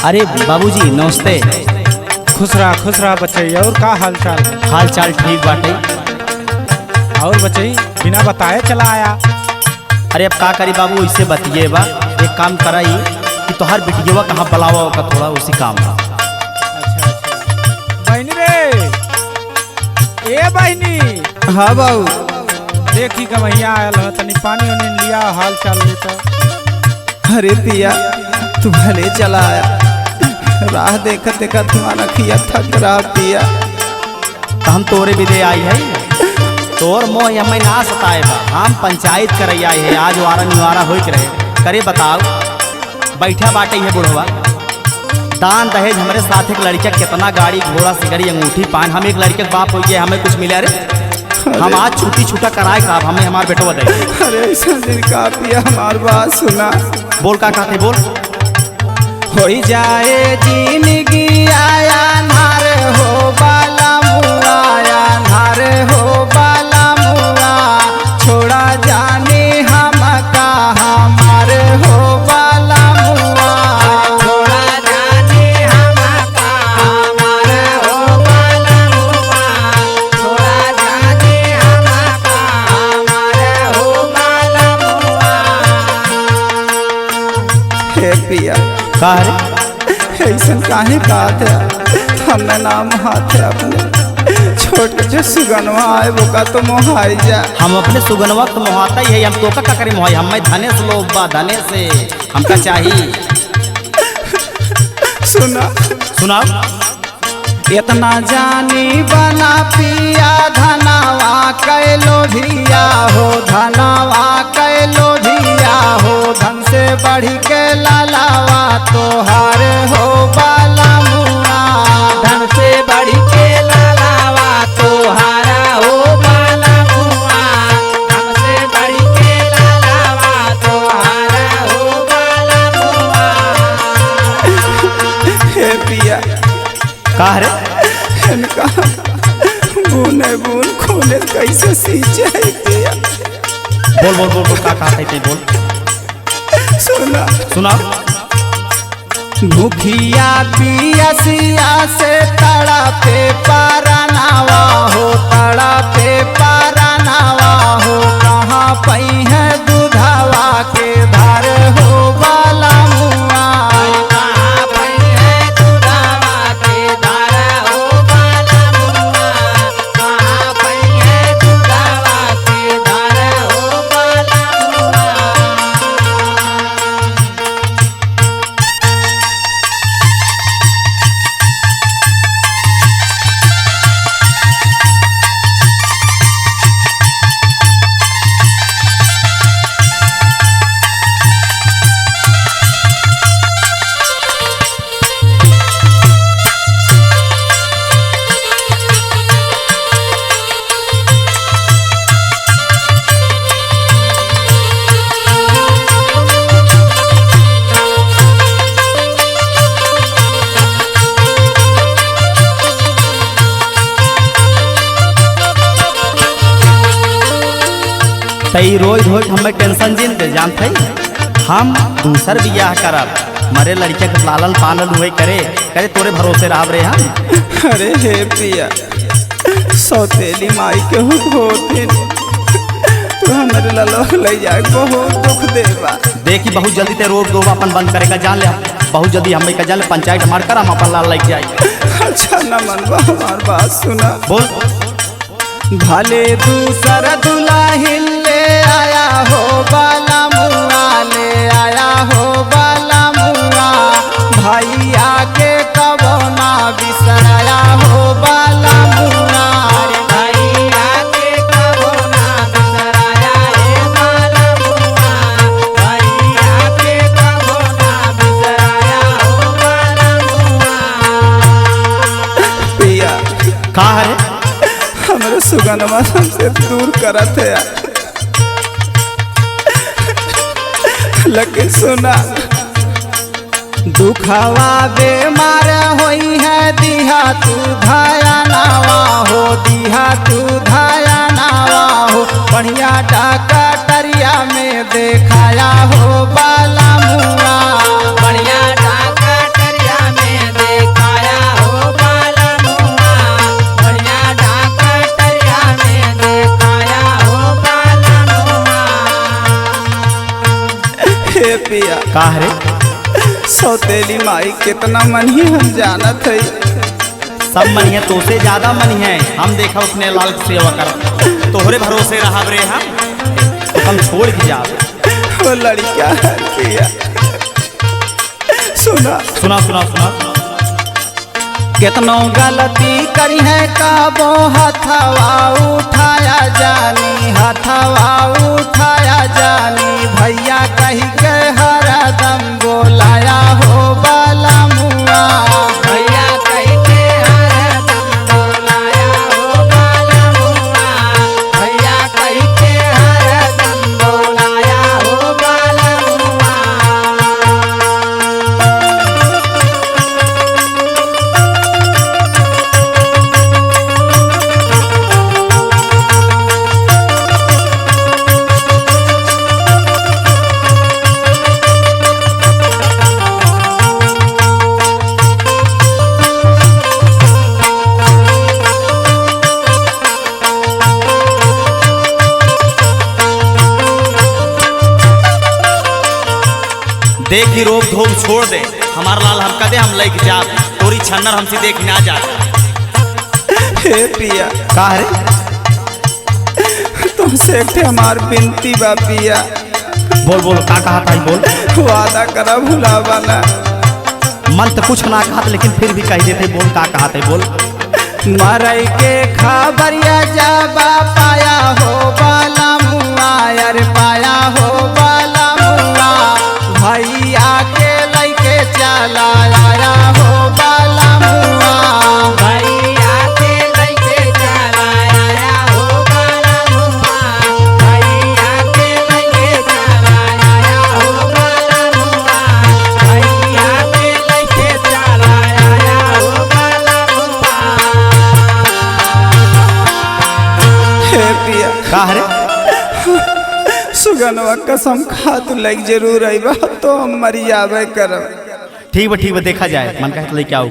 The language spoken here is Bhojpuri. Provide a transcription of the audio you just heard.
अरे बाबूजी नमस्ते। खुश रहा बच्चे। और का हाल चाल? हाल चाल ठीक बाटे। और बच्चे बिना बताए चला आया। अरे अब का करी बाबू, इससे बतिए बा। एक काम कराई कि तोहर बिटिया कहाँ बुलावा का थोड़ा उसी काम बा। अच्छा बहनी रे, ए बहनी। हाँ बाबू। देखी कमैया आयल है, तनी पानी उनी लिया, हाल चाल लेता। अरे पिया तू भले चला आया, राह देखत देखत तुम्हारा खिया थक रहा पिया। तो हम तोरे विदे आई है, तोर मोह हमें ना सताए बा। हम पंचायत करे आई है, आज वारा निवारा हो के रहे करे। बताओ बैठा बाटे है बुढ़वा, दान दहेज हमारे साथ एक लड़का कितना गाड़ी घोड़ा सिगड़ी अंगूठी पान, हम एक लड़के के बाप हो गए, हमें कुछ मिला रे। हम आज छुट्टी छूटा कराए साहब, हमें हमारे बेटो बताइए। अरे ऐसा दिन का पिया हमार बात सुना। बोल का कहते बोल। हो जाए जिंदगी आया नार हो बाला मुआ, आया नार हो बाला मुआ, छोड़ा जाने हम का हमार हो बाला मुआ, छोड़ा जाने हम का हमार हो बाला मुआ, छोड़ा जाने हम का हमार हो बाला मुआ। हे पिया का रे ऐसा काहे बात है, हमने नाम हाथ है अपने छोटे जो सुगनवा आए वो का तो मोहाई जा। हम अपने सुगन वक्त मोहाता ही है, हम तो का करी मोहाई, हमें धने से लोग बा, धने से हमका चाहिए। सुनाओ। इतना जानी बना पिया धनावा कैलो भिया हो, धनावा कैलो भिया हो, धन से बढ़ी के लालावा तोहार हो बाला मुआ, धन से बढ़ी के लालावा तोहारा हो बाला मुआ, धन से बढ़ी के लालावा तोहारा हो बाला मुआ। हे पिया का रे इनका बूने बून खोले कैसे सींचे पिया। बोल बोल बोल, बोल का कहते बोल। सुनाओ। भूखिया पियसिया से तड़ा पे पारानावा हो, तड़ा पे पारानावा हो, कहाँ पई है दूधावा के धार हो बाला मुआ, कहाँ पई है दूधावा के धार हो बाला मुआ, कहाँ पई है दूधावा के धार हो बाला मुआ। तई रोज रोज हमें टेंशन जिन दे जानते हम दूसर बियाह करब, मरे लड़के के लालन पालन हुए करे करे तोरे भरोसे रह रे हम। अरे हे पिया सौतेली माई के होते तू हमारे ललो ले जाए बहुत दुख देवा। देखी बहुत जल्दी ते रोक दो अपन बंद करेगा जान ले, बहुत जल्दी हमें का जान ले पंचायत हमार कर, हम अपन लाल लग जाए। अच्छा न मनवा हमार बात सुना। बोल। भले दूसर दुल्हन ले आया हो बाला मुआ, ले आया हो बाला मुआ, भैया के कबो ना बिसराया हो बाला मुआ, भैया के कबो ना बिसराया हे बाला मुआ, भैया के कबो ना बिसराया हो बाला मुआ। पिया का रे हमरे सुगनमा हमसे दूर करत है लेकिन सुना दुखवा बेमार होई है, दिहा तू धाया नावा हो, दिहा तू धाया नावा हो, बढ़िया डॉक्टरिया में देखाया हो बाला मुआ, बढ़िया डॉक्टरिया पिया का रे? सौतेली माई कितना मन ही हम जानत है। सब मन है तो से ज्यादा मन है। हम देखा अपने लाल की सेवा कर तोहरे भरोसे रहा रे हम तो हम छोड़ के जा। वो लड़का है पिया सुना सुना सुना सुना कितनो गलती करी है काबो हथवा उठाया जानी हथवा उठाया जानी भैया कही के हरदम बोलाया हो बाला मुआ भैया कही के हरदम बोलाया हो बाला मुआ भैया कही के हरदम बोलाया हो बाला मुआ। देखी रोक धोम छोड़ दे हमार लाल हमका दे हम लेके जा तोरी छन्नर हमसे देख ना जा। हे पिया का रे? तुमसे एक हमार बिनती बा पिया बोल बोल का कहा था बोल। वादा करा भुलावा ना। मन तो कुछ ना कहा लेकिन फिर भी कह देते बोल का कहा थे बोल। मरई के खबरिया जाबा पाया हो बाला मुआ यार पाया हो बाला मुआ भैया के लइके चला आया हो बाला मुआ भैया के लइके चला आया हो बाला मुआ भैया के लइके चला आया हो बाला मुआ भैया के लइके चला आया हो बाला मुआ। हे पिया का रे? सुगनवा कसम खा तू लग जरूर आईबा तो हम मरी जावे करब। ठीक बा देखा जाए मन कहत लेके आओ।